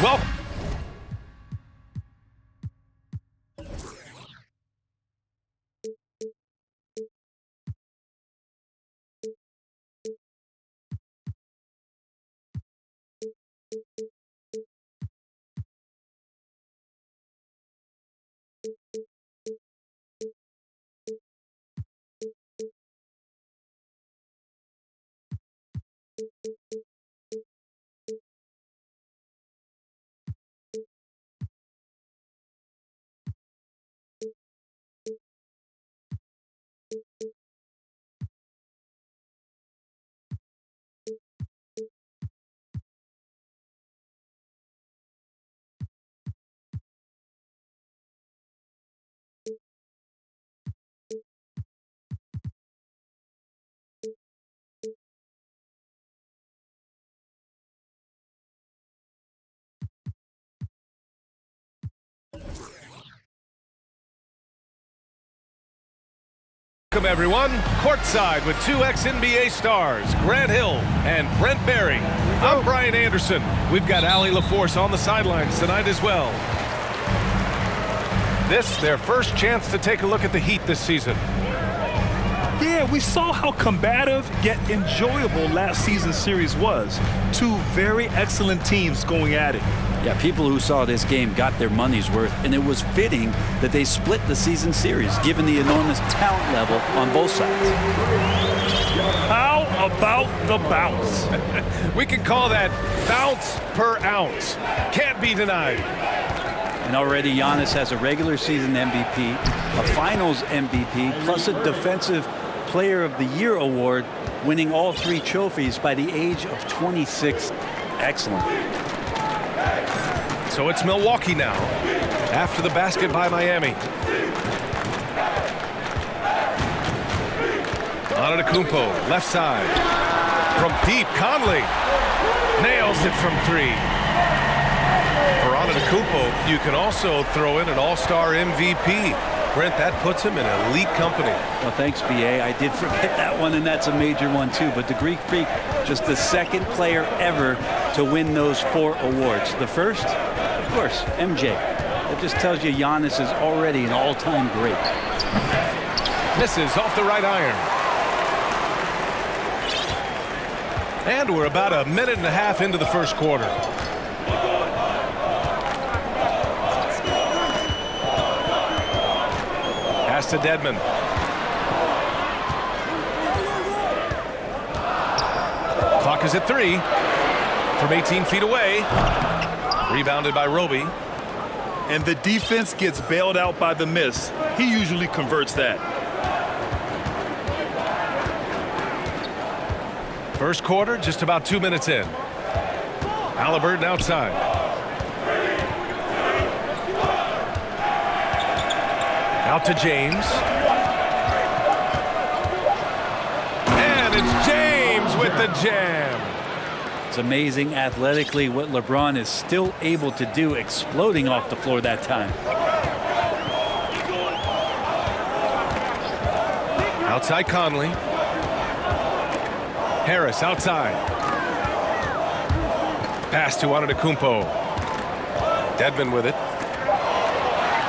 Well, welcome everyone, courtside with two ex-NBA stars, Grant Hill and Brent Barry. I'm Brian Anderson. We've got Allie LaForce on the sidelines tonight as well. This, their first chance to take a look at the Heat this season. Yeah, we saw how combative yet enjoyable last season's series was. Two very excellent teams going at it. Yeah, people who saw this game got their money's worth, and it was fitting that they split the season series, given the enormous talent level on both sides. How about the bounce? We can call that bounce per ounce. Can't be denied. And already Giannis has a regular season MVP, a finals MVP, plus a defensive player of the year award, winning all three trophies by the age of 26. Excellent. So it's Milwaukee now, after the basket by Miami. Antetokounmpo, left side. From deep, Conley nails it from three. For Antetokounmpo, you can also throw in an all-star MVP. Brent, that puts him in elite company. Well, thanks, B.A. I did forget that one, and that's a major one, too. But the Greek Freak, just the second player ever to win those 4 awards. The first, of course, MJ. That just tells you Giannis is already an all-time great. Misses off the right iron. And we're about a minute and a half into the first quarter. Pass to Dedmon. Clock is at 3 from 18 feet away. Rebounded by Roby. And the defense gets bailed out by the miss. He usually converts that. First quarter, just about 2 minutes in. Halliburton outside. Out to James. And it's James with the jam. It's amazing athletically what LeBron is still able to do, exploding off the floor that time. Outside Conley. Harris outside. Pass to Antetokounmpo. Dedmon with it.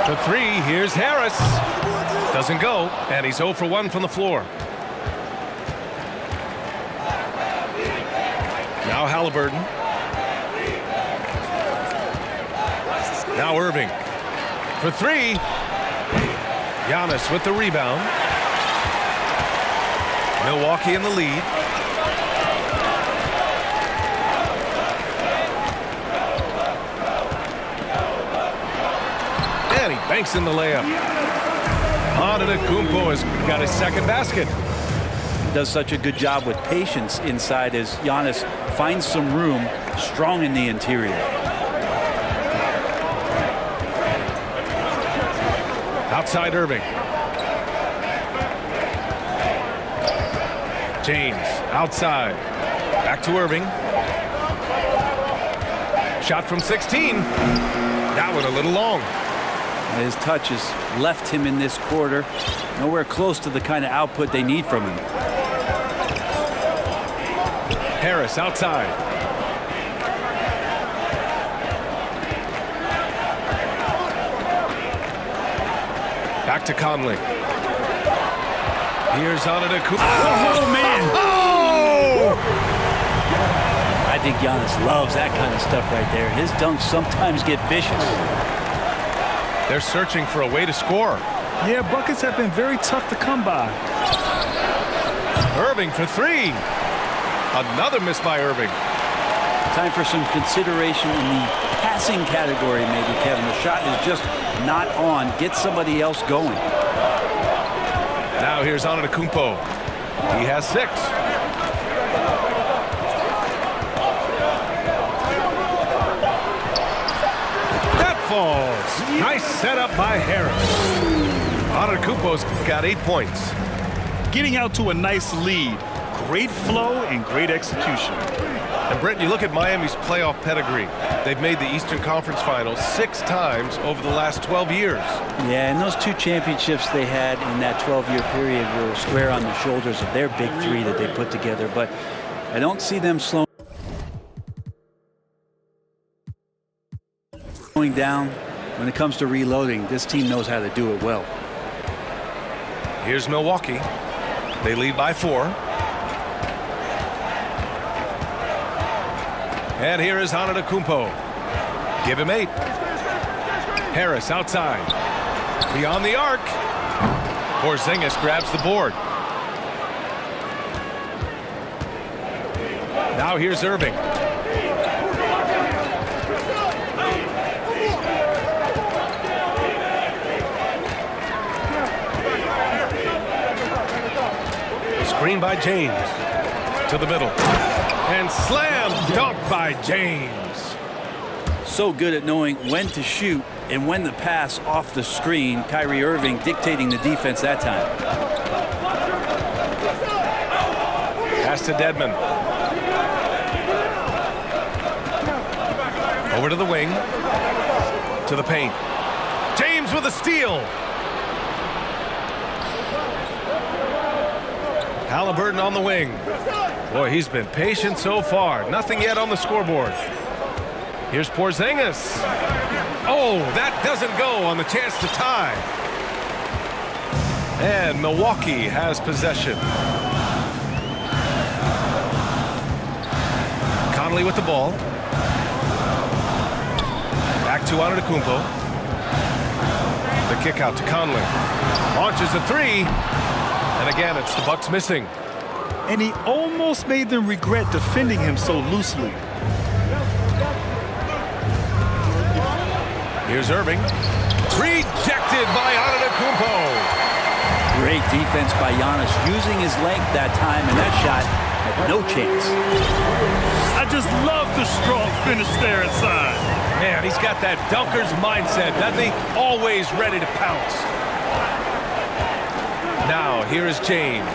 The 3, here's Harris. Doesn't go, and he's 0 for 1 from the floor. Now Halliburton. Now Irving for three. Giannis with the rebound. Milwaukee in the lead. And he banks in the layup. Antetokounmpo has got his second basket. Does such a good job with patience inside as Giannis finds some room, strong in the interior. Outside Irving. James outside. Back to Irving. Shot from 16. That one a little long. His touch has left him in this quarter nowhere close to the kind of output they need from him. Harris outside. Back to Conley. Here's Antetokounmpo. Oh, man. Oh! I think Giannis loves that kind of stuff right there. His dunks sometimes get vicious. They're searching for a way to score. Yeah, buckets have been very tough to come by. Irving for three. Another miss by Irving. Time for some consideration in the passing category, maybe, Kevin. The shot is just not on. Get somebody else going. Now here's Antetokounmpo. He has 6. That falls. Nice setup by Harris. Antetokounmpo's got 8 points. Getting out to a nice lead. Great flow and great execution. And Brent, you look at Miami's playoff pedigree. They've made the Eastern Conference Finals 6 times over the last 12 years. Yeah, and those 2 championships they had in that 12-year period were square on the shoulders of their big 3 that they put together. But I don't see them slowing down. When it comes to reloading, this team knows how to do it well. Here's Milwaukee. They lead by 4. And here is Antetokounmpo. Give him 8. Harris outside. Beyond the arc. Porzingis grabs the board. Now here's Irving. Screen by James. To the middle. And slam dunk by James. So good at knowing when to shoot and when to pass off the screen. Kyrie Irving dictating the defense that time. Pass to Dedmon. Over to the wing. To the paint. James with a steal. Halliburton on the wing. Boy, he's been patient so far. Nothing yet on the scoreboard. Here's Porzingis. Oh, that doesn't go on the chance to tie. And Milwaukee has possession. Conley with the ball. Back to Antetokounmpo. The kick out to Conley. Launches a 3. And again, it's the Bucks missing. And he almost made them regret defending him so loosely. Here's Irving. Rejected by Antetokounmpo. Great defense by Giannis, using his length that time, and that shot had no chance. I just love the strong finish there inside. Man, he's got that dunker's mindset, doesn't he? Always ready to pounce. Now, here is James.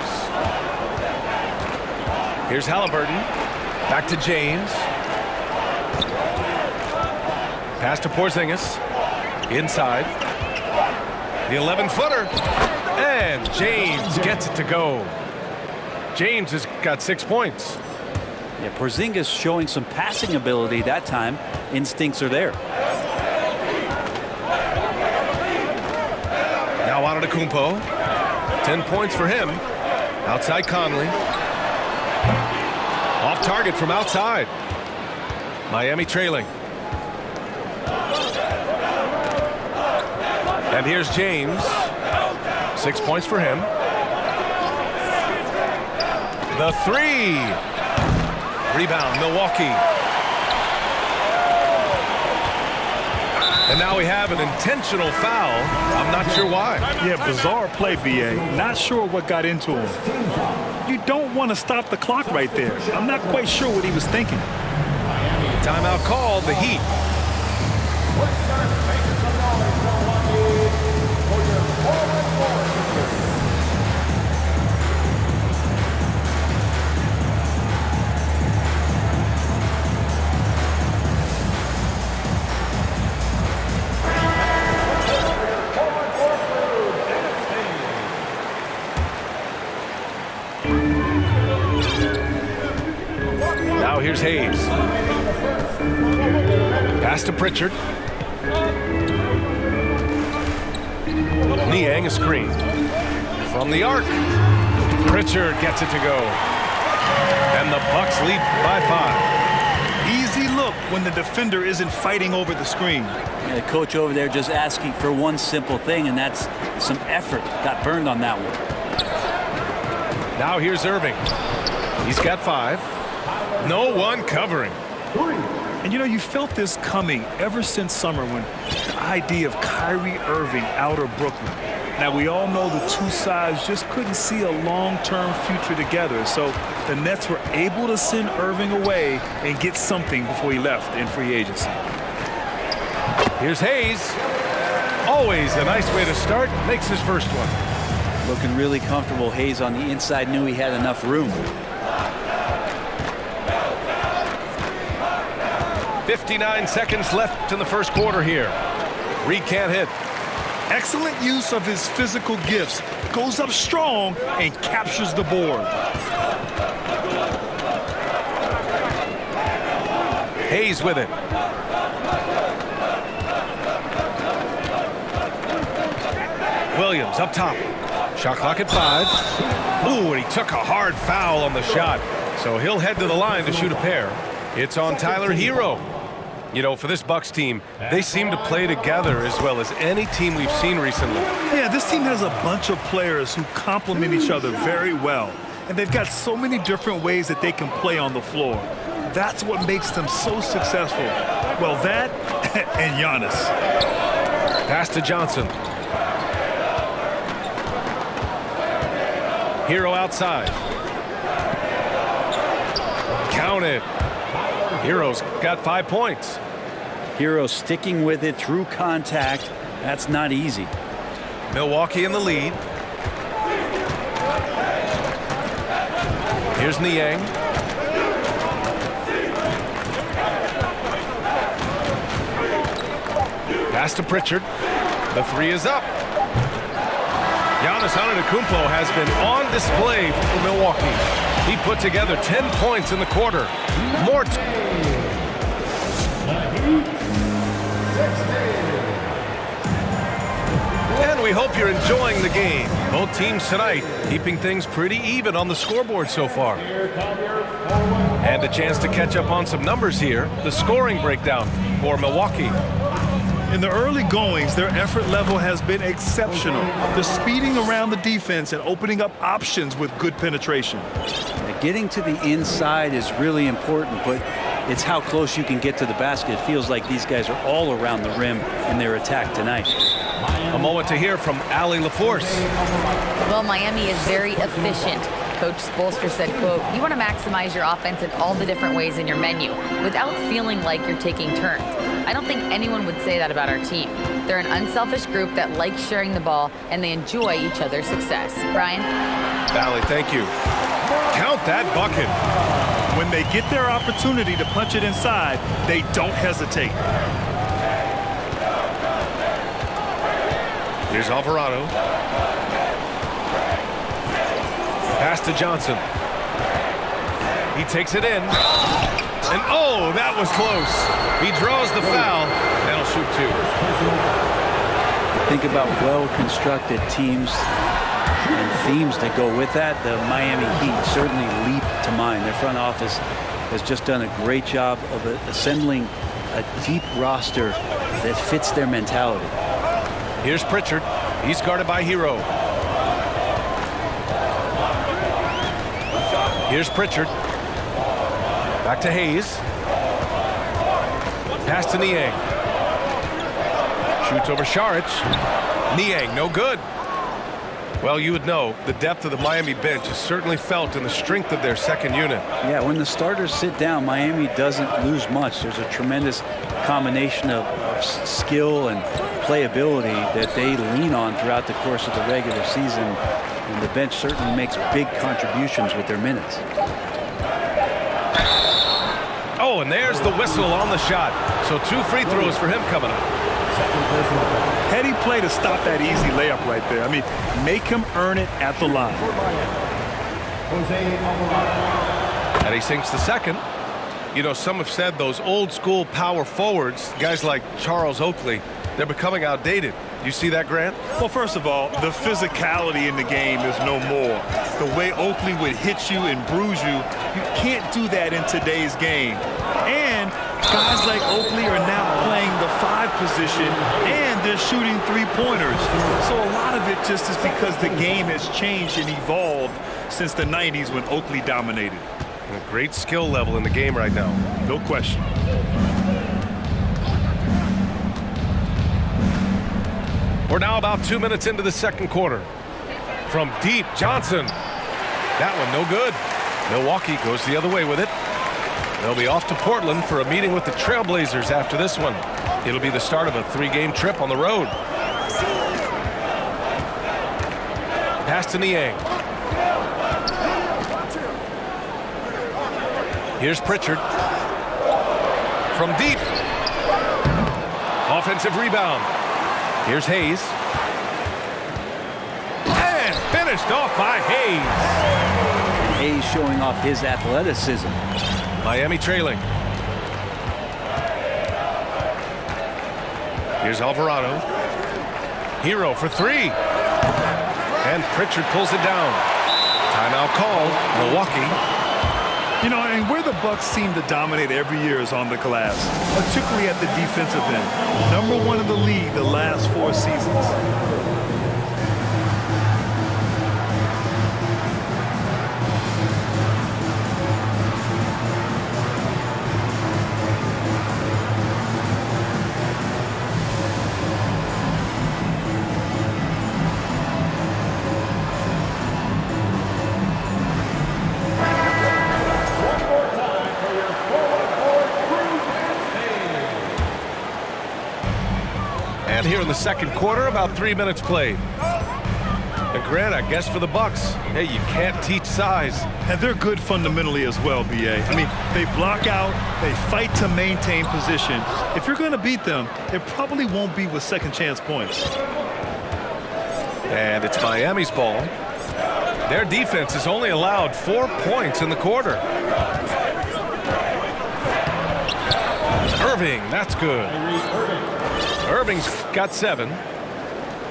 Here's Halliburton. Back to James. Pass to Porzingis. Inside. The 11-footer. And James gets it to go. James has got 6 points. Yeah, Porzingis showing some passing ability that time. Instincts are there. Now Antetokounmpo. 10 points for him. Outside Conley. Off target from outside. Miami trailing. And here's James. 6 points for him. The three. Rebound, Milwaukee. And now we have an intentional foul. I'm not sure why. Yeah, bizarre play, B.A. Not sure what got into him. You don't want to stop the clock right there. I'm not quite sure what he was thinking. Timeout called, the Heat. Now here's Hayes. Pass to Pritchard. Niang a screen. From the arc. Pritchard gets it to go. And the Bucks lead by 5. Easy look when the defender isn't fighting over the screen. Yeah, the coach over there just asking for one simple thing, and that's some effort. Got burned on that one. Now here's Irving. He's got 5. No one covering. And you know, you felt this coming ever since summer when the idea of Kyrie Irving out of Brooklyn. Now, we all know the two sides just couldn't see a long-term future together. So the Nets were able to send Irving away and get something before he left in free agency. Here's Hayes. Always a nice way to start. Makes his first one. Looking really comfortable. Hayes on the inside knew he had enough room. 59 seconds left in the first quarter here. Reed can't hit. Excellent use of his physical gifts. Goes up strong and captures the board. Hayes with it. Williams up top. Shot clock at 5. Ooh, and he took a hard foul on the shot. So he'll head to the line to shoot a pair. It's on Tyler Hero. You know, for this Bucks team, they seem to play together as well as any team we've seen recently. Yeah, this team has a bunch of players who complement each other very well. And they've got so many different ways that they can play on the floor. That's what makes them so successful. Well, that and Giannis. Pass to Johnson. Hero outside. Count it. Hero's got 5 points. Hero sticking with it through contact. That's not easy. Milwaukee in the lead. Here's Niang. Pass to Pritchard. The three is up. Giannis Antetokounmpo has been on display for Milwaukee. He put together 10 points in the quarter. More. And we hope you're enjoying the game. Both teams tonight keeping things pretty even on the scoreboard so far. And a chance to catch up on some numbers here. The scoring breakdown for Milwaukee. In the early goings, their effort level has been exceptional. The speeding around the defense and opening up options with good penetration. Getting to the inside is really important, but it's how close you can get to the basket. It feels like these guys are all around the rim in their attack tonight. A moment to hear from Allie LaForce. Well, Miami is very efficient. Coach Spoelstra said, quote, "You want to maximize your offense in all the different ways in your menu without feeling like you're taking turns." I don't think anyone would say that about our team. They're an unselfish group that likes sharing the ball, and they enjoy each other's success. Brian? Allie, thank you. Count that bucket. When they get their opportunity to punch it inside, they don't hesitate. Here's Alvarado. Pass to Johnson. He takes it in. And oh, that was close. He draws the foul, and he'll shoot 2. Think about well-constructed teams and themes that go with that. The Miami Heat certainly leap to mind. Their front office has just done a great job of assembling a deep roster that fits their mentality. Here's Pritchard. He's guarded by Hero. Here's Pritchard. Back to Hayes. Pass to Niang. Shoots over Saric. Niang, no good. Well, you would know the depth of the Miami bench is certainly felt in the strength of their second unit. Yeah, when the starters sit down, Miami doesn't lose much. There's a tremendous combination of skill and playability that they lean on throughout the course of the regular season. And the bench certainly makes big contributions with their minutes. Oh, and there's the whistle on the shot. So 2 free throws for him coming up. Heady play to stop that easy layup right there. I mean, make him earn it at the line. And he sinks the second. You know, some have said those old school power forwards, guys like Charles Oakley, they're becoming outdated. You see that, Grant? Well, first of all, the physicality in the game is no more. The way Oakley would hit you and bruise you, you can't do that in today's game. And guys like Oakley are now playing the 5 position, and they're shooting 3-pointers. So a lot of it just is because the game has changed and evolved since the 90s when Oakley dominated. A great skill level in the game right now. No question. We're now about 2 minutes into the second quarter. From deep, Johnson. That one no good. Milwaukee goes the other way with it. They'll be off to Portland for a meeting with the Trailblazers after this one. It'll be the start of a 3-game trip on the road. Pass to Niang. Here's Pritchard. From deep. Offensive rebound. Here's Hayes. And finished off by Hayes. Hayes showing off his athleticism. Miami trailing. Here's Alvarado. Hero for 3. And Pritchard pulls it down. Timeout called. Milwaukee. You know, and where the Bucks seem to dominate every year is on the glass, particularly at the defensive end. #1 in the league the last 4 seasons. And here in the second quarter, about 3 minutes played. And Grant, I guess for the Bucks, hey, you can't teach size. And they're good fundamentally as well, B.A. I mean, they block out, they fight to maintain position. If you're going to beat them, it probably won't be with second chance points. And it's Miami's ball. Their defense has only allowed 4 points in the quarter. Irving, that's good. Irving's got 7.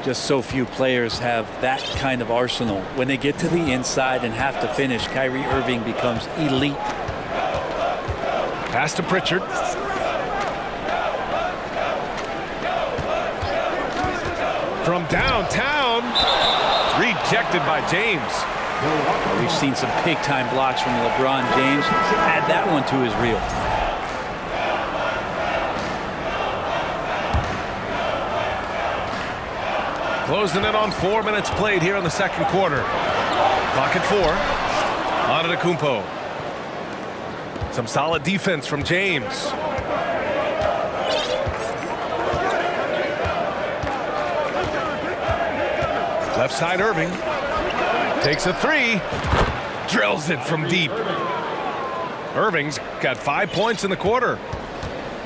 Just so few players have that kind of arsenal. When they get to the inside and have to finish, Kyrie Irving becomes elite. Pass to Pritchard. From downtown. Rejected by James. We've seen some big-time blocks from LeBron James. Add that one to his reel. Closing in on 4 minutes played here in the second quarter. Clock at 4. Antetokounmpo. Some solid defense from James. Left side Irving. Takes a 3. Drills it from deep. Irving's got 5 points in the quarter.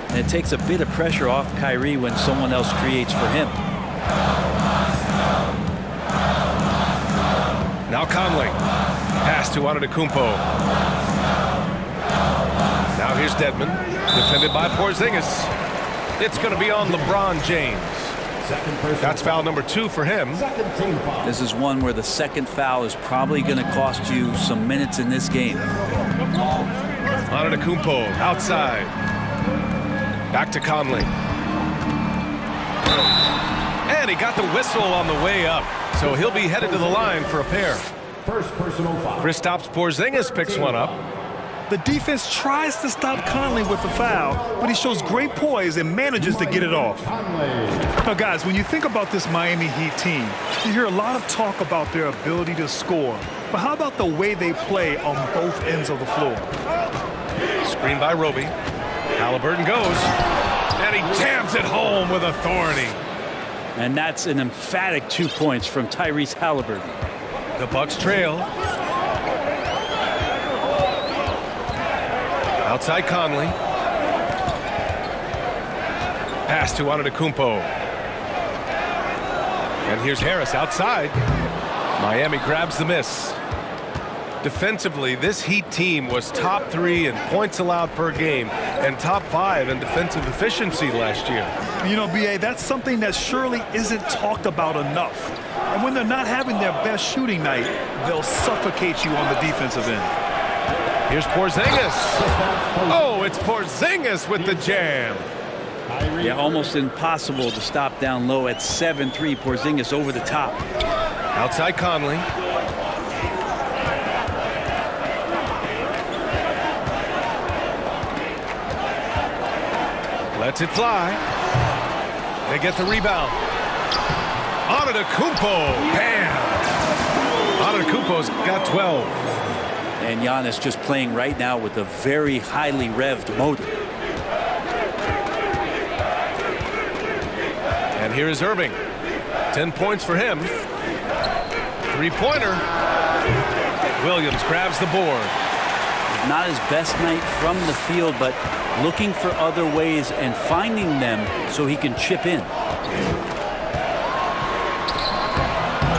And it takes a bit of pressure off Kyrie when someone else creates for him. Now Conley. Pass to Antetokounmpo. Now here's Dedmon. Defended by Porzingis. It's going to be on LeBron James. That's foul number 2 for him. This is one where the second foul is probably going to cost you some minutes in this game. Antetokounmpo outside. Back to Conley. And And he got the whistle on the way up. So he'll be headed to the line for a pair. First personal foul. Kristaps Porzingis picks one up. The defense tries to stop Conley with the foul, but he shows great poise and manages to get it off. Now, guys, when you think about this Miami Heat team, you hear a lot of talk about their ability to score. But how about the way they play on both ends of the floor? Screen by Roby. Halliburton goes, and he jams it home with authority. And that's an emphatic 2 points from Tyrese Halliburton. The Bucks trail. Outside Conley. Pass to Antetokounmpo. And here's Harris outside. Miami grabs the miss. Defensively, this Heat team was top 3 in points allowed per game and top 5 in defensive efficiency last year. You know, B.A., that's something that surely isn't talked about enough. And when they're not having their best shooting night, they'll suffocate you on the defensive end. Here's Porzingis. Oh, it's Porzingis with the jam. Yeah, almost impossible to stop down low at 7-3. Porzingis over the top. Outside Conley. Lets it fly. They get the rebound. Antetokounmpo. Bam! Antetokounmpo's got 12. And Giannis just playing right now with a very highly revved motor. And here is Irving. 10 points for him. Three-pointer. Williams grabs the board. Not his best night from the field, but looking for other ways and finding them so he can chip in.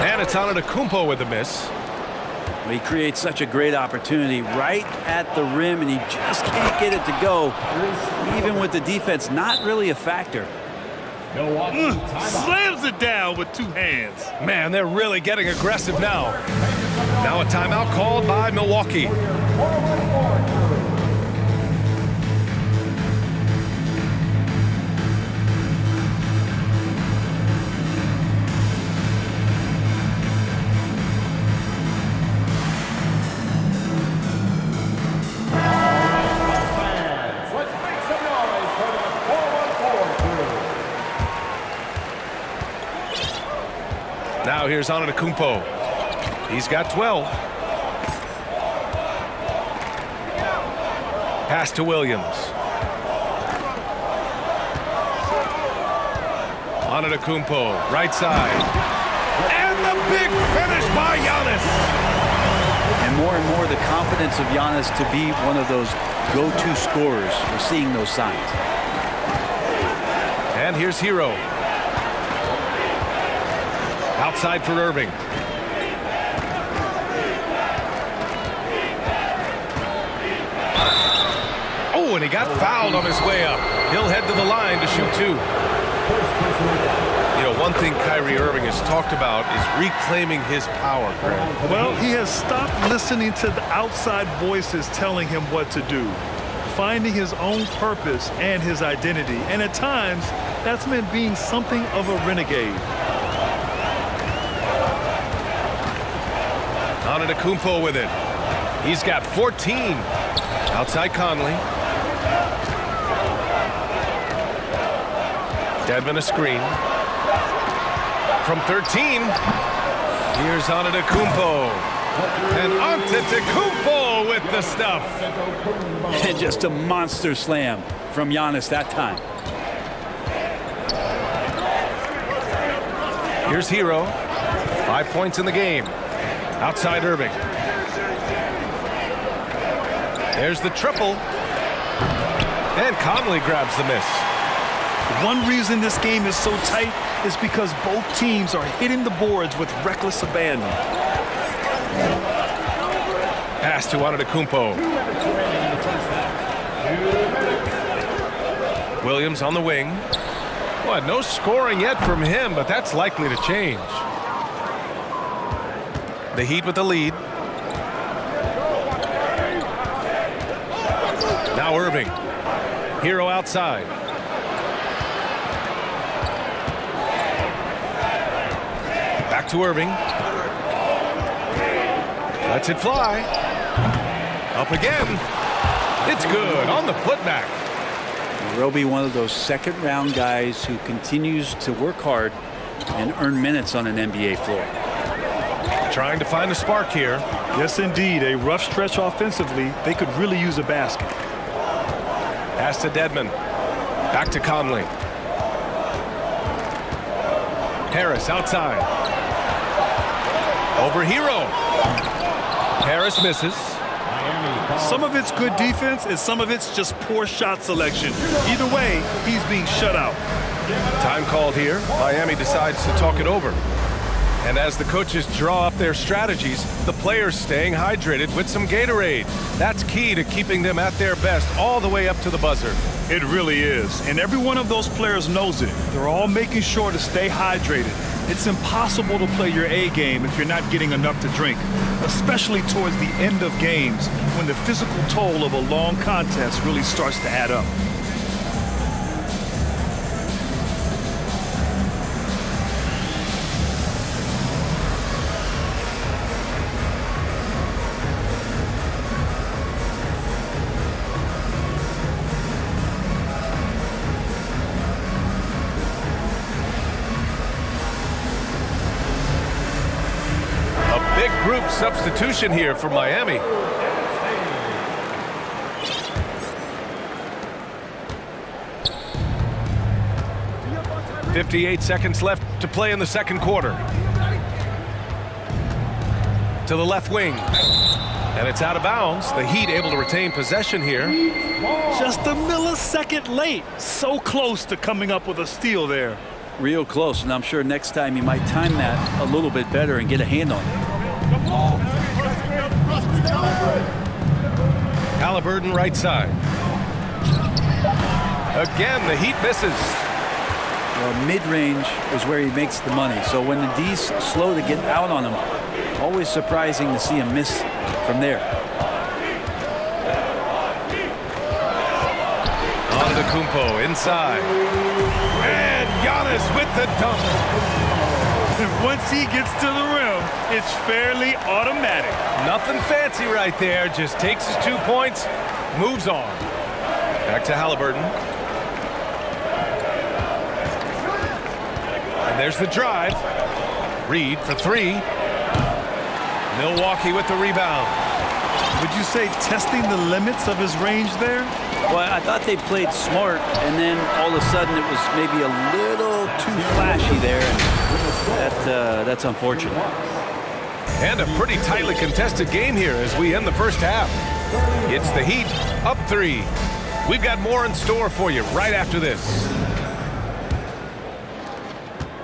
And it's Antetokounmpo with the miss. He creates such a great opportunity right at the rim, and he just can't get it to go. Even with the defense not really a factor. Slams it down with 2 hands. Man, they're really getting aggressive now. Now a timeout called by Milwaukee. Now here's Antetokounmpo. He's got 12. Pass to Williams. Antetokounmpo, right side. And the big finish by Giannis. And more the confidence of Giannis to be one of those go-to scorers. We're seeing those signs. And here's Hero. Outside for Irving. Oh, and he got fouled on his way up. He'll head to the line to shoot 2. You know, one thing Kyrie Irving has talked about is reclaiming his power, Grant. Well, he has stopped listening to the outside voices telling him what to do, finding his own purpose and his identity. And at times, that's meant being something of a renegade. Antetokounmpo with it. He's got 14. Outside Conley. Dedmon a screen. From 13. Here's Antetokounmpo. And Antetokounmpo with the stuff. And just a monster slam from Giannis that time. Here's Hero. 5 points in the game. Outside Irving. There's the triple. And Conley grabs the miss. One reason this game is so tight is because both teams are hitting the boards with reckless abandon. Pass to Antetokounmpo. Williams on the wing. What, no scoring yet from him, but that's likely to change. The Heat with the lead. Now Irving. Hero outside. Back to Irving. Lets it fly. Up again. It's good on the putback. Roby, one of those second-round guys who continues to work hard and earn minutes on an NBA floor. Trying to find a spark here. Yes, indeed. A rough stretch offensively. They could really use a basket. Pass to Dedmon. Back to Conley. Harris outside. Over Hero. Harris misses. Some of it's good defense and some of it's just poor shot selection. Either way, he's being shut out. Time called here. Miami decides to talk it over. And as the coaches draw up their strategies, the players staying hydrated with some Gatorade. That's key to keeping them at their best all the way up to the buzzer. It really is. And every one of those players knows it. They're all making sure to stay hydrated. It's impossible to play your A game if you're not getting enough to drink, especially towards the end of games when the physical toll of a long contest really starts to add up. Big group substitution here for Miami. .58 seconds left to play in the second quarter. To the left wing. And it's out of bounds. The Heat able to retain possession here. Just a millisecond late. So close to coming up with a steal there. Real close, and I'm sure next time he might time that a little bit better and get a hand on it. Halliburton right side. Again, the Heat misses. Well, mid-range is where he makes the money. So when the D's slow to get out on him, always surprising to see him miss from there. Antetokounmpo inside. And Giannis with the dunk. And once he gets to the rim, it's fairly automatic. Nothing fancy right there. Just takes his 2 points, moves on. Back to Halliburton. And there's the drive. Reed for three. Milwaukee with the rebound. Would you say testing the limits of his range there? Well, I thought they played smart, and then all of a sudden it was maybe a little too flashy there. And that's unfortunate. And a pretty tightly contested game here as we end the first half. It's the Heat up 3. We've got more in store for you right after this.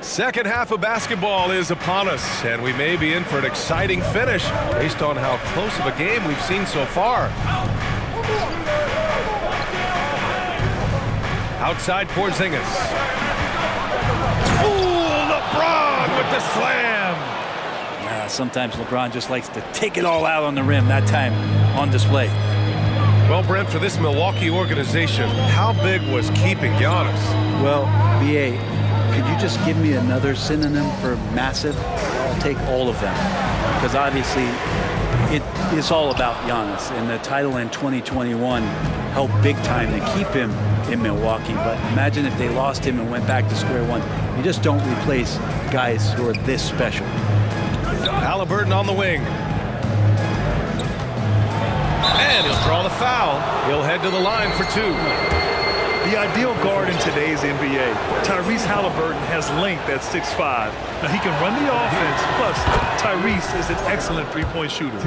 Second half of basketball is upon us, and we may be in for an exciting finish based on how close of a game we've seen so far. Outside Porzingis. Ooh, LeBron with the slam. Sometimes LeBron just likes to take it all out on the rim, that time on display. Well, Brent, for this Milwaukee organization, how big was keeping Giannis? Well, B.A., could you just give me another synonym for massive? I'll take all of them. Because obviously, it's all about Giannis. And the title in 2021 helped big time to keep him in Milwaukee. But imagine if they lost him and went back to square one. You just don't replace guys who are this special. Halliburton on the wing. And he'll draw the foul. He'll head to the line for two. The ideal guard in today's NBA, Tyrese Halliburton, has length at 6'5". Now he can run the offense, plus Tyrese is an excellent three-point shooter.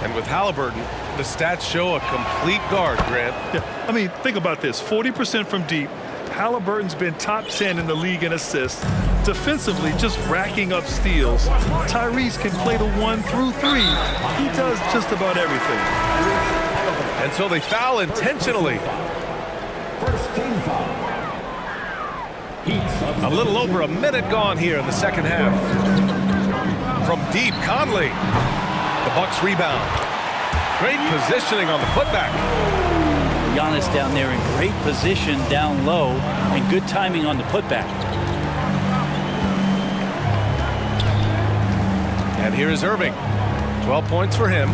And with Halliburton, the stats show a complete guard, Grant. Yeah, I mean, think about this, 40% from deep. Halliburton's been top 10 in the league in assists. Defensively, just racking up steals. Tyrese can play the 1 through 3. He does just about everything. And so they foul intentionally. First team foul. A little over a minute gone here in the second half. From deep, Conley. The Bucks rebound. Great positioning on the putback. Giannis down there in great position down low and good timing on the putback. And here is Irving. 12 points for him.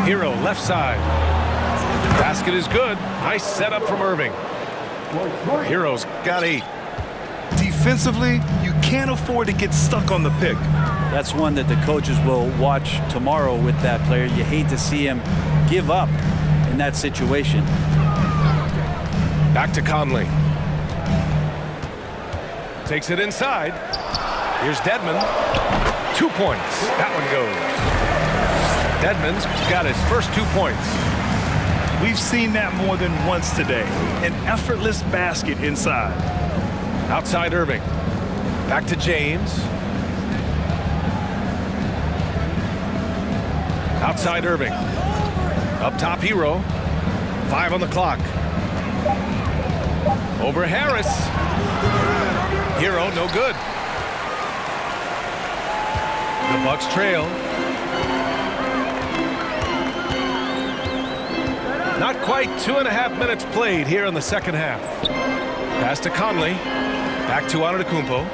Hero left side. Basket is good. Nice setup from Irving. Hero's got 8. Defensively, you can't afford to get stuck on the pick. That's one that the coaches will watch tomorrow with that player. You hate to see him give up in that situation. Back to Conley. Takes it inside. Here's Dedmon. 2 points. That one goes. Dedmon's got his first 2 points. We've seen that more than once today. An effortless basket inside. Outside Irving. Back to James. Outside Irving. Up top Hero. 5 on the clock. Over Harris. Hero no good. The Bucks trail. Not quite 2.5 minutes played here in the second half. Pass to Conley. Back to Antetokounmpo.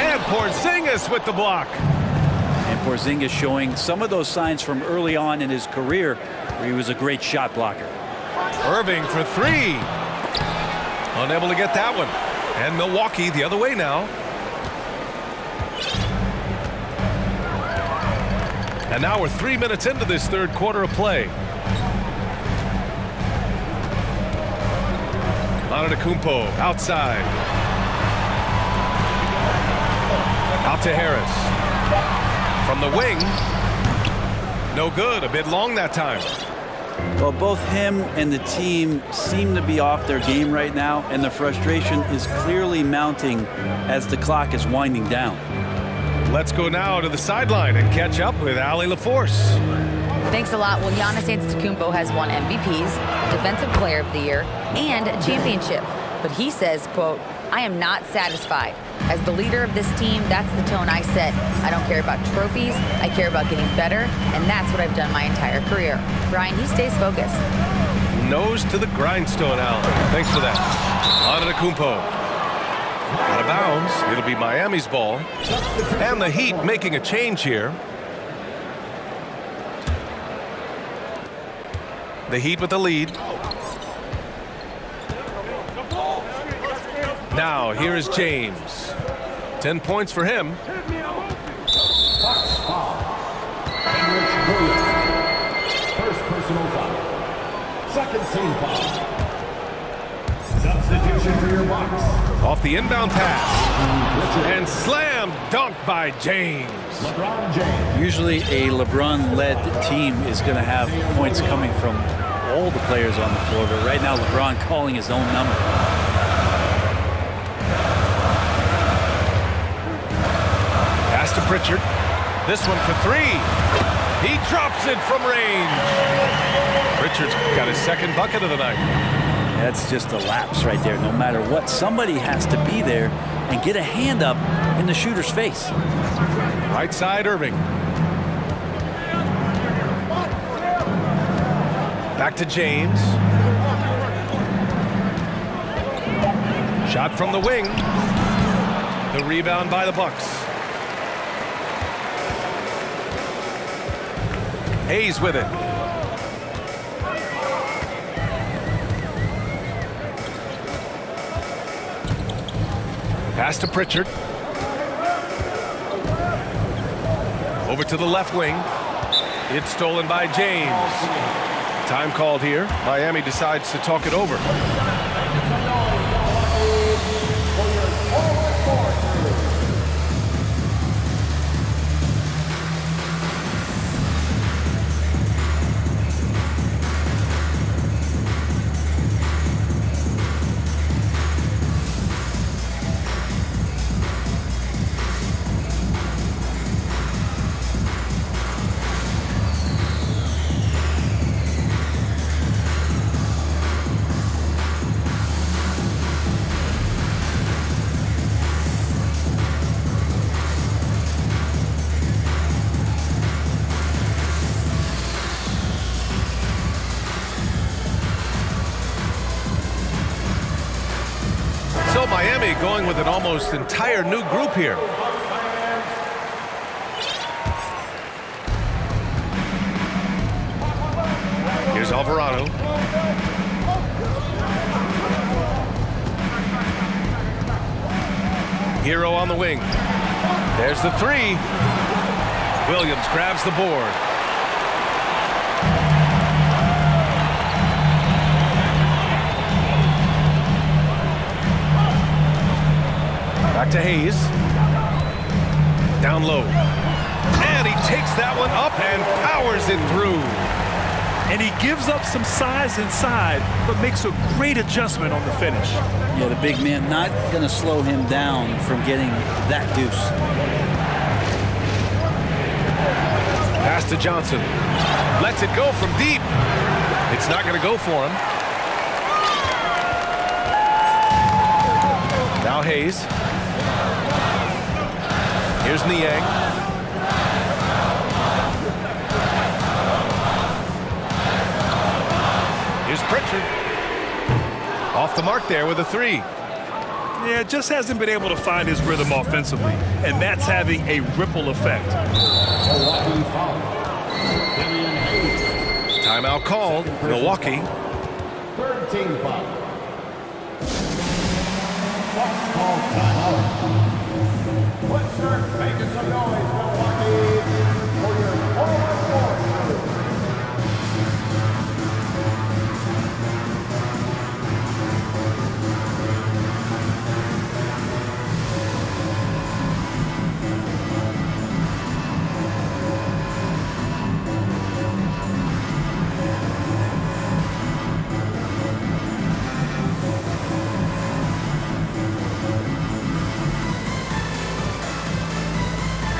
And Porzingis with the block. And Porzingis showing some of those signs from early on in his career where he was a great shot blocker. Irving for 3. Unable to get that one. And Milwaukee the other way now. And now we're 3 minutes into this third quarter of play. Antetokounmpo outside. Out to Harris. From the wing. No good. A bit long that time. Well, both him and the team seem to be off their game right now, and the frustration is clearly mounting as the clock is winding down. Let's go now to the sideline and catch up with Allie LaForce. Thanks a lot. Well, Giannis Antetokounmpo has won MVPs, Defensive Player of the Year, and a championship. But he says, quote, "I am not satisfied. As the leader of this team, that's the tone I set. I don't care about trophies. I care about getting better, and that's what I've done my entire career." Brian, he stays focused. Nose to the grindstone, Allen. Thanks for that. Antetokounmpo. Out of bounds. It'll be Miami's ball. And the Heat making a change here. The Heat with the lead. Now, here is James. 10 points for him. First personal foul. Second team foul. Substitution for your Bucks. Off the inbound pass. And slam dunk by James. LeBron James. Usually a LeBron-led team is going to have points coming from all the players on the floor, but right now LeBron calling his own number. Pass to Pritchard. This one for 3. He drops it from range. Pritchard's got his second bucket of the night. That's just a lapse right there. No matter what, somebody has to be there and get a hand up in the shooter's face. Right side, Irving. Back to James. Shot from the wing. The rebound by the Bucks. Hayes with it. Pass to Pritchard. Over to the left wing. It's stolen by James. Time called here. Miami decides to talk it over. So Miami going with an almost entire new group here. Alvarado. Hero on the wing. There's the three. Williams grabs the board. Back to Hayes. Down low. And he takes that one up and powers it through. And he gives up some size inside, but makes a great adjustment on the finish. Yeah, the big man not going to slow him down from getting that deuce. Pass to Johnson. Lets it go from deep. It's not going to go for him. Now Hayes. Here's Niang. Here's Pritchard. Off the mark there with a three. Yeah, just hasn't been able to find his rhythm offensively, and that's having a ripple effect. Milwaukee foul. Killian Hayes. Timeout called. Milwaukee. Third team foul. Bucks call timeout. Let's start making some noise, Milwaukee, for your 4-on-4 crew.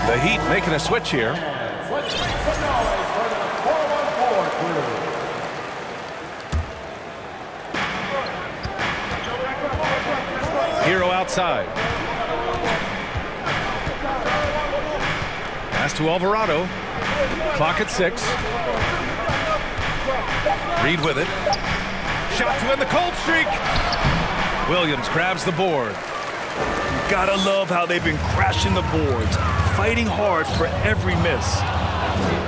The Heat making a switch here. Let's make some noise for the 4-on-4 crew. Hero outside. Pass to Alvarado. Clock at 6. Reed with it. Shot to end the cold streak. Williams grabs the board. Gotta love how they've been crashing the boards, fighting hard for every miss.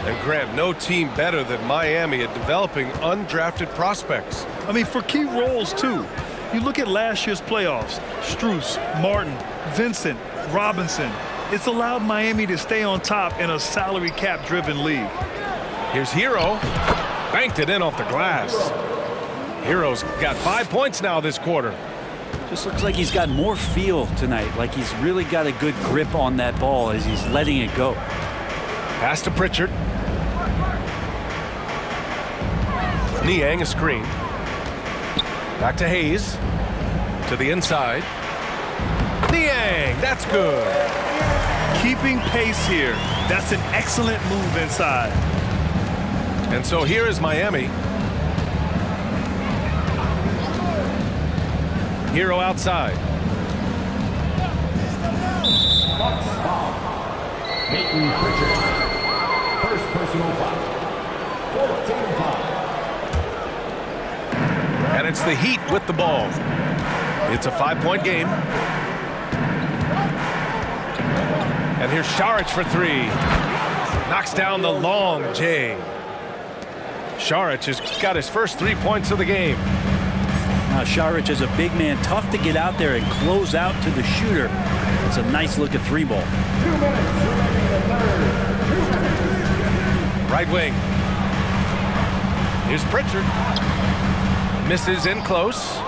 And Grant, no team better than Miami at developing undrafted prospects. I mean, for key roles, too. You look at last year's playoffs, Strus, Martin, Vincent, Robinson. It's allowed Miami to stay on top in a salary cap-driven league. Here's Hero. Banked it in off the glass. Hero's got 5 points now this quarter. Just looks like he's got more feel tonight, like he's really got a good grip on that ball as he's letting it go. Pass to Pritchard. Niang a screen. Back to Hayes. To the inside. Niang, that's good. Keeping pace here. That's an excellent move inside. And so here is Miami. Hero outside. Bucks foul. Peyton Pritchard. First personal foul. Fourth team foul. And it's the Heat with the ball. It's a 5-point game. And here's Šarić for three. Knocks down the long J. Šarić has got his first 3 points of the game. Now Šarić is a big man, tough to get out there and close out to the shooter. It's a nice look at 3-ball. 2 minutes remaining in the third. 2 minutes. Right wing. Here's Pritchard. Misses in close.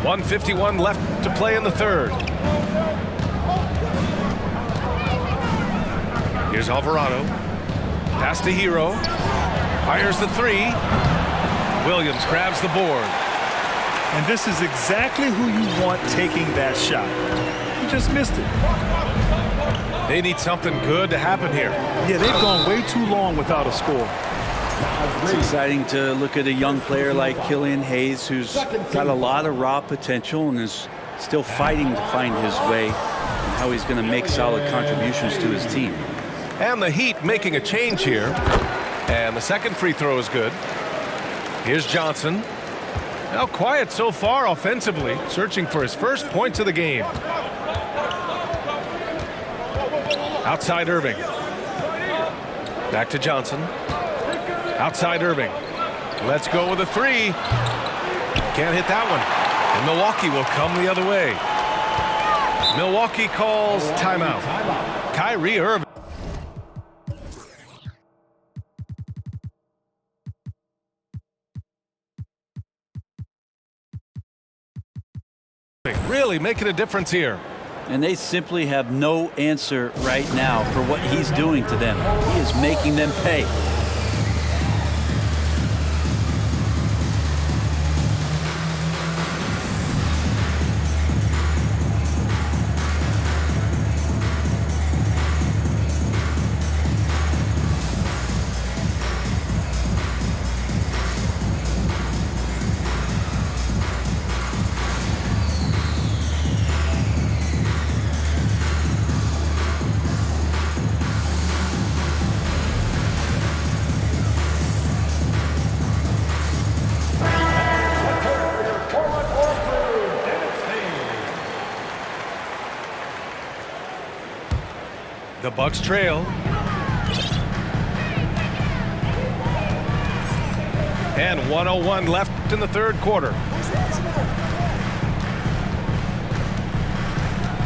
1:51 left to play in the third. Here's Alvarado. Pass to Hero. Fires the three. Williams grabs the board. And this is exactly who you want taking that shot. He just missed it. They need something good to happen here. Yeah, they've gone way too long without a score. It's exciting to look at a young player like Killian Hayes, who's got a lot of raw potential and is still fighting to find his way and how he's going to make solid contributions to his team. And the Heat making a change here. And the second free throw is good. Here's Johnson. Now quiet so far offensively, searching for his first points of the game. Outside Irving. Back to Johnson. Outside Irving. Let's go with a three. Can't hit that one. And Milwaukee will come the other way. Milwaukee calls timeout. Kyrie Irving. Really making a difference here. And they simply have no answer right now for what he's doing to them. He is making them pay. The Bucks trail. And 1:01 left in the third quarter.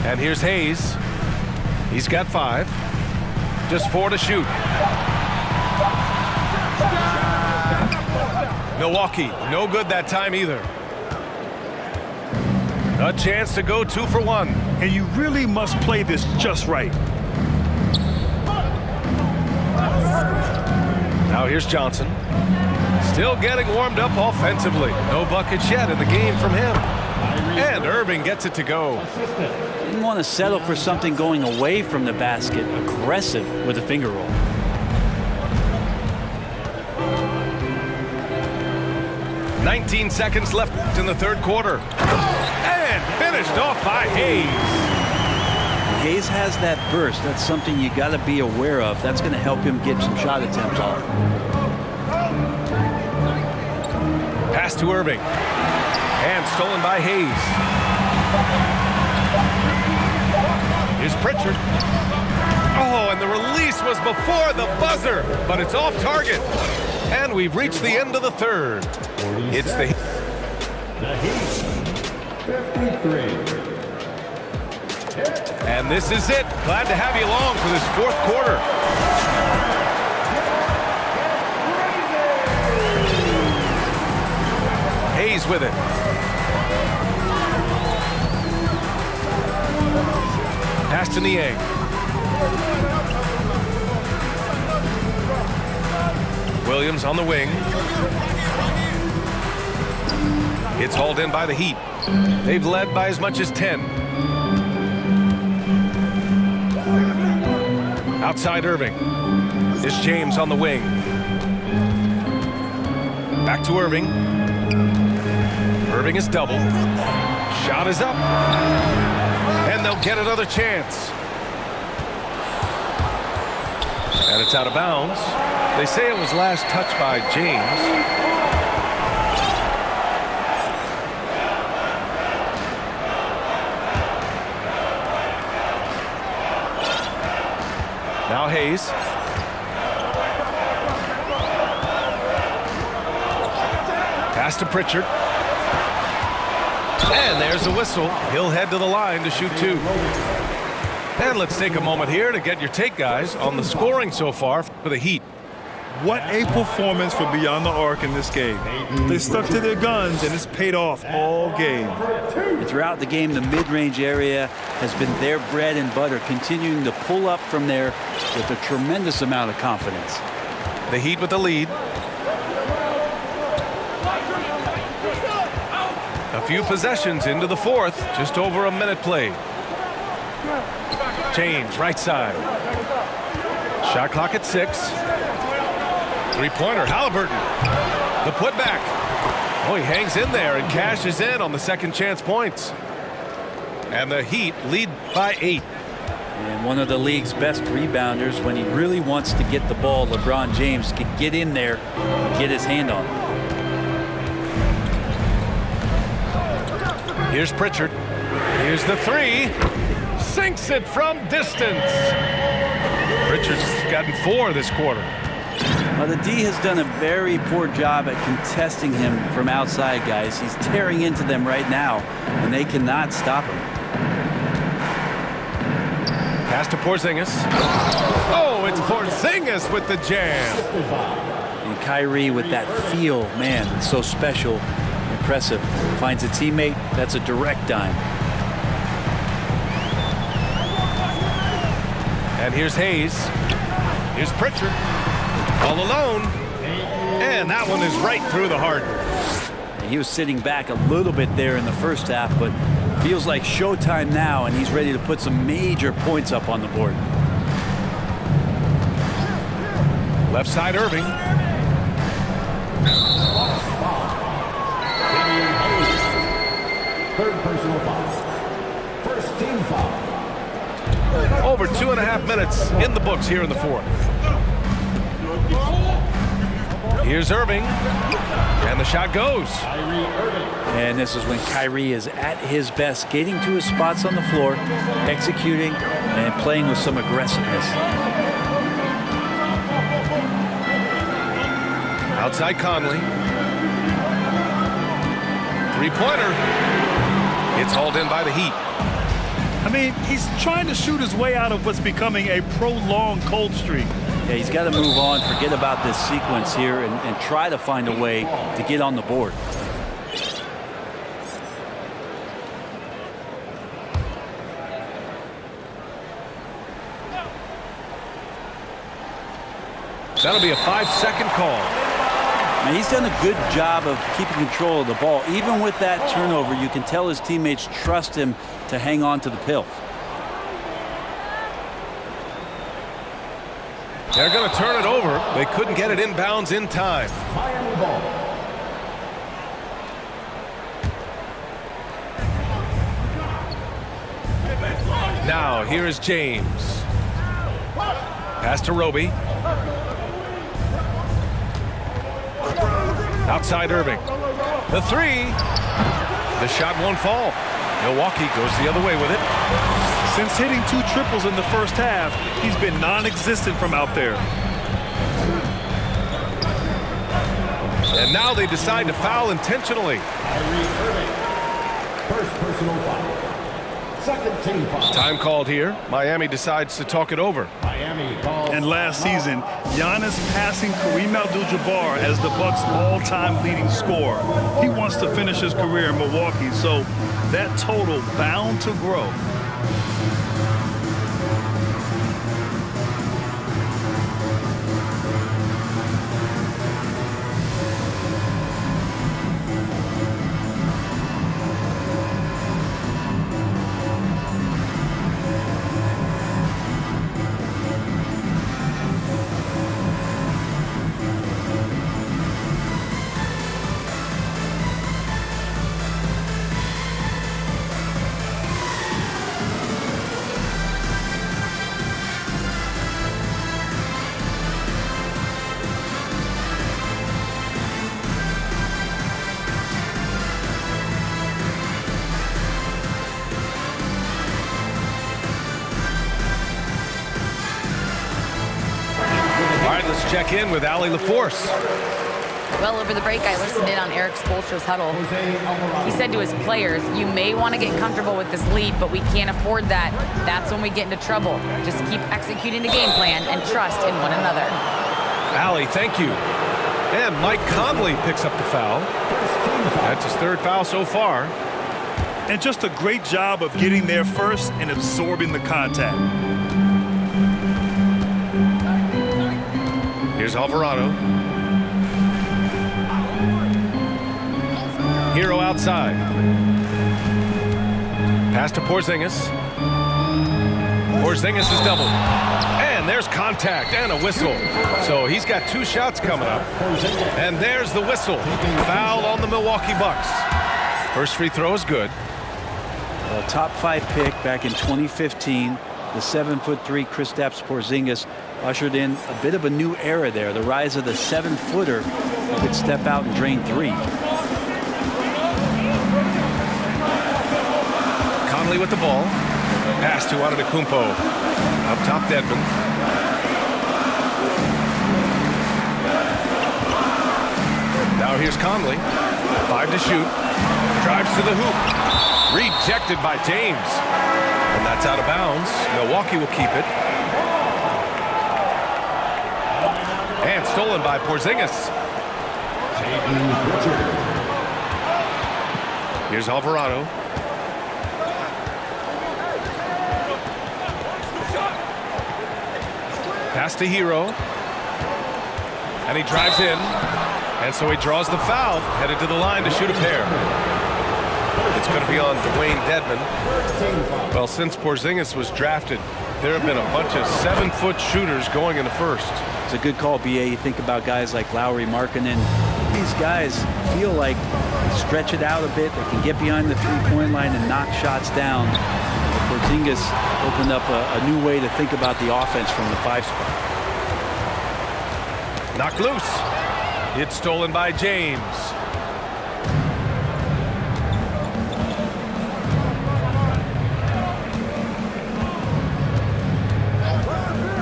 And here's Hayes. He's got 5. Just 4 to shoot. Milwaukee, no good that time either. A chance to go 2 for 1. And you really must play this just right. Now here's Johnson. Still getting warmed up offensively. No buckets yet in the game from him. And Irving gets it to go. Didn't want to settle for something going away from the basket. Aggressive with a finger roll. "19 seconds left in the third quarter. And finished off by Hayes. Hayes has that burst. That's something you got to be aware of. That's going to help him get some shot attempts off. Pass to Irving. And stolen by Hayes. Here's Pritchard. Oh, and the release was before the buzzer, but it's off target. And we've reached the end of the third. It's the Heat, 53. And this is it. Glad to have you along for this fourth quarter. Hayes with it. Pass to Niang. Williams on the wing. It's hauled in by the Heat. They've led by as much as 10. Outside Irving. It's James on the wing. Back to Irving. Irving is doubled. Shot is up. And they'll get another chance. And it's out of bounds. They say it was last touched by James. Now Hayes. Pass to Pritchard. And there's the whistle. He'll head to the line to shoot 2. And let's take a moment here to get your take, guys, on the scoring so far for the Heat. What a performance for Beyond the Arc in this game. They stuck to their guns, and it's paid off all game. And throughout the game, the mid-range area has been their bread and butter, continuing to pull up from there with a tremendous amount of confidence. The Heat with the lead. A few possessions into the fourth, just over a minute played. James, right side. Shot clock at 6. Three-pointer, Halliburton. The putback. Oh, he hangs in there and cashes in on the second chance points. And the Heat lead by 8. And one of the league's best rebounders, when he really wants to get the ball, LeBron James can get in there and get his hand on it. Here's Pritchard. Here's the 3. Sinks it from distance. Pritchard's gotten 4 this quarter. Well, the D has done a very poor job at contesting him from outside, guys. He's tearing into them right now, and they cannot stop him. Pass to Porzingis. Oh, it's Porzingis with the jam. And Kyrie with that feel, man, it's so special, impressive. Finds a teammate, that's a direct dime. And here's Hayes. Here's Pritchard. All alone. And that one is right through the heart. He was sitting back a little bit there in the first half, but feels like showtime now, and he's ready to put some major points up on the board. Left side, Irving. Third personal foul. First team foul. Over 2.5 minutes in the books here in the fourth. Here's Irving. And the shot goes. And this is when Kyrie is at his best, getting to his spots on the floor, executing, and playing with some aggressiveness. Outside Conley. Three-pointer. It's hauled in by the Heat. I mean, he's trying to shoot his way out of what's becoming a prolonged cold streak. Yeah, he's got to move on, forget about this sequence here, and try to find a way to get on the board. That'll be a 5-second call. Now, he's done a good job of keeping control of the ball. Even with that turnover, you can tell his teammates trust him to hang on to the pill. They're going to turn it over. They couldn't get it inbounds in time. Miami ball. Now, here is James. Pass to Roby. Outside Irving. The three. The shot won't fall. Milwaukee goes the other way with it. Since hitting 2 triples in the first half, he's been non-existent from out there. And now they decide to foul intentionally. Kyrie Irving. First personal foul. Second team foul. Time called here. Miami decides to talk it over. Miami calls. And last season, Giannis passing Kareem Abdul-Jabbar as the Bucks' all-time leading scorer. He wants to finish his career in Milwaukee, so that total bound to grow. Let's check in with Allie LaForce. Well, over the break, I listened in on Eric Spoelstra's huddle. He said to his players, you may want to get comfortable with this lead, but we can't afford that. That's when we get into trouble. Just keep executing the game plan and trust in one another. Allie, thank you. And Mike Conley picks up the foul. That's his third foul so far. And just a great job of getting there first and absorbing the contact. Here's Alvarado. Hero outside. Pass to Porzingis. Porzingis is doubled. And there's contact and a whistle. So he's got 2 shots coming up. And there's the whistle. Foul on the Milwaukee Bucks. First free throw is good. A top 5 pick back in 2015. The 7'3" Kristaps Porzingis ushered in a bit of a new era there. The rise of the 7-footer who could step out and drain 3. Conley with the ball. Pass to Antetokounmpo. Up top, Dedmon. Here's Conley. 5 to shoot. Drives to the hoop. Rejected by James. And that's out of bounds. Milwaukee will keep it. And stolen by Porzingis. Here's Alvarado. Pass to Hero. And he drives in. And so he draws the foul, headed to the line to shoot a pair. It's going to be on Dwayne Dedmon. Well, since Porzingis was drafted, there have been a bunch of 7-foot shooters going in the first. It's a good call, BA. You think about guys like Lowry, Markkanen. These guys feel like stretch it out a bit. They can get behind the three-point line and knock shots down. Porzingis opened up a new way to think about the offense from the 5 spot. Knocked loose. It's stolen by James.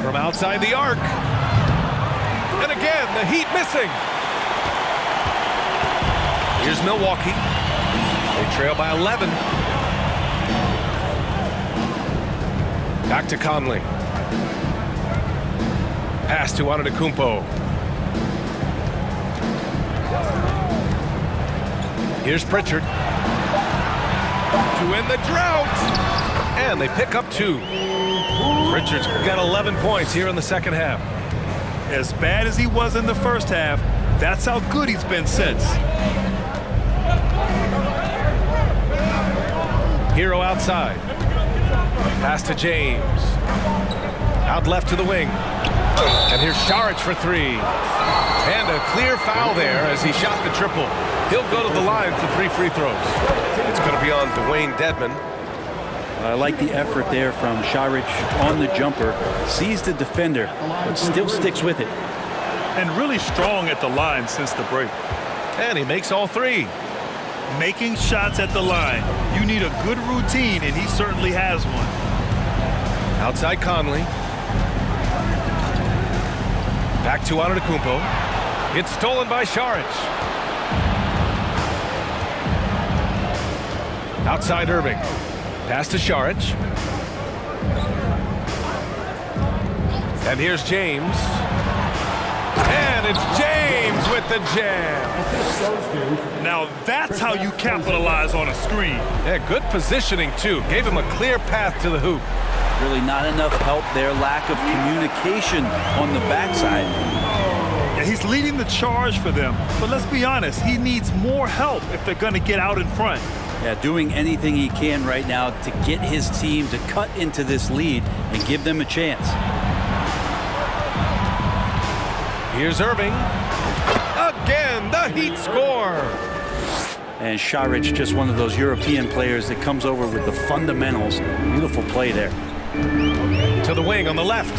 From outside the arc. And again, the Heat missing. Here's Milwaukee. They trail by 11. Back to Conley. Pass to Antetokounmpo. Here's Pritchard. To end the drought. And they pick up 2. Pritchard's got 11 points here in the second half. As bad as he was in the first half, that's how good he's been since. Hero outside. Pass to James. Out left to the wing. And here's Saric for 3. And a clear foul there as he shot the triple. He'll go to the line for 3 free throws. It's going to be on Dwayne Dedmon. I like the effort there from Saric on the jumper. Sees the defender, but still sticks with it. And really strong at the line since the break. And he makes all 3. Making shots at the line. You need a good routine, and he certainly has one. Outside Conley. Back to Antetokounmpo. It's stolen by Saric. Outside Irving. Pass to Saric. And here's James. And it's James with the jam. Now that's how you capitalize on a screen. Yeah, good positioning, too. Gave him a clear path to the hoop. Really not enough help there. Lack of communication on the backside. Yeah, he's leading the charge for them. But let's be honest, he needs more help if they're going to get out in front. Yeah, doing anything he can right now to get his team to cut into this lead and give them a chance. Here's Irving. Again, the Heat score. And Saric, just one of those European players that comes over with the fundamentals. Beautiful play there. To the wing on the left.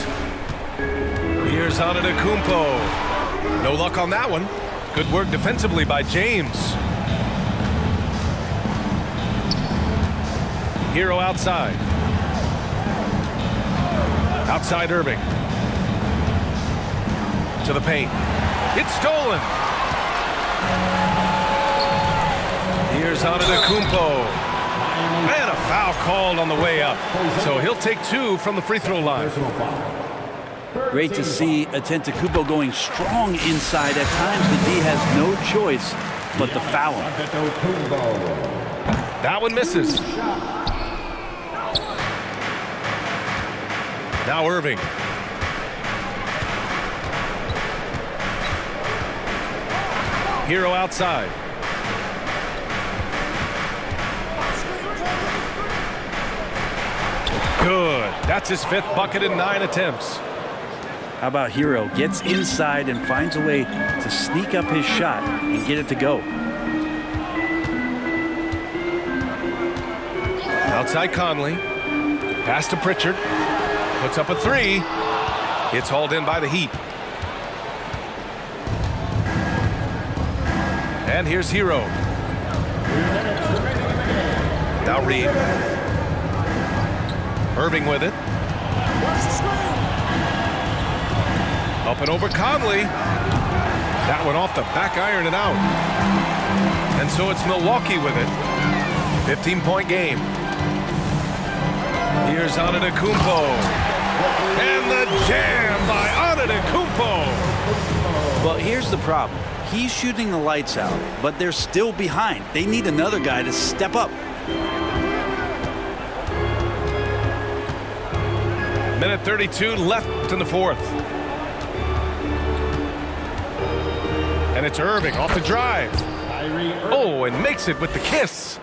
Here's Antetokounmpo. No luck on that one. Good work defensively by James. Hero outside. Outside Irving. To the paint. It's stolen. Here's Antetokounmpo. And a foul called on the way up. So he'll take 2 from the free throw line. Great to see Antetokounmpo going strong inside. At times, the D has no choice but to foul him. That one misses. Now Irving. Hero outside. Good. That's his 5th bucket in 9 attempts. How about Hero? Gets inside and finds a way to sneak up his shot and get it to go. Outside Conley. Pass to Pritchard. Puts up a 3. It's hauled in by the Heat. And here's Hero. Now Reed. Irving with it. Up and over Conley. That one off the back iron and out. And so it's Milwaukee with it. 15-point game. Here's Antetokounmpo. And the jam by Antetokounmpo. Well, here's the problem. He's shooting the lights out, but they're still behind. They need another guy to step up. Minute 32 left in the fourth. And it's Irving off the drive. Oh, and makes it with the kiss.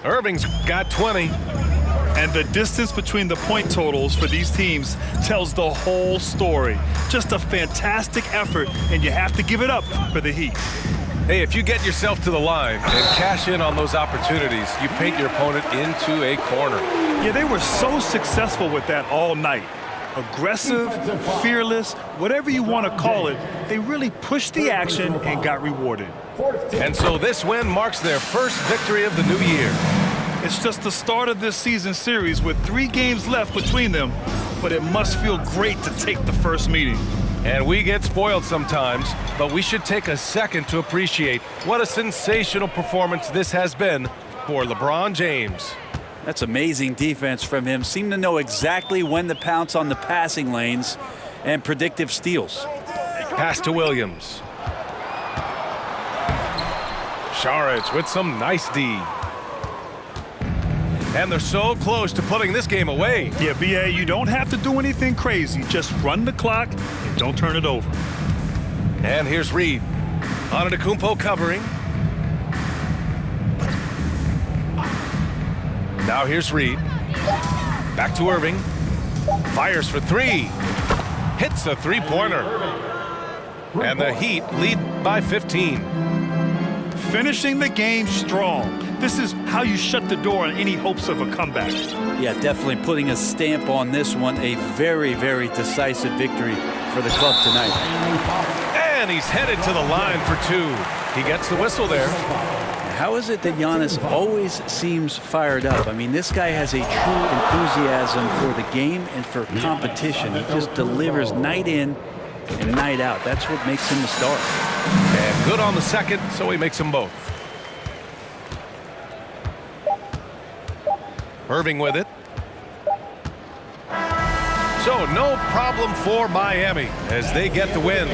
Irving's got 20. And the distance between the point totals for these teams tells the whole story. Just a fantastic effort, and you have to give it up for the Heat. Hey, if you get yourself to the line and cash in on those opportunities, you paint your opponent into a corner. Yeah, they were so successful with that all night. Aggressive, fearless, whatever you want to call it, they really pushed the action and got rewarded. And so this win marks their first victory of the new year. It's just the start of this season series with 3 games left between them, but it must feel great to take the first meeting. And we get spoiled sometimes, but we should take a second to appreciate what a sensational performance this has been for LeBron James. That's amazing defense from him. Seemed to know exactly when to pounce on the passing lanes and predictive steals. Pass to Williams. Saric with some nice D. And they're so close to putting this game away. Yeah, B.A., you don't have to do anything crazy. Just run the clock and don't turn it over. And here's Reed. Antetokounmpo covering. Now here's Reed. Back to Irving. Fires for 3. Hits the three-pointer. And the Heat lead by 15. Finishing the game strong. This is how you shut the door on any hopes of a comeback. Yeah, definitely putting a stamp on this one. A very, very decisive victory for the club tonight. And he's headed to the line for 2. He gets the whistle there. How is it that Giannis always seems fired up? I mean, this guy has a true enthusiasm for the game and for competition. He just delivers night in and night out. That's what makes him a star. And good on the second, so he makes them both. Irving with it. So no problem for Miami as they get the win.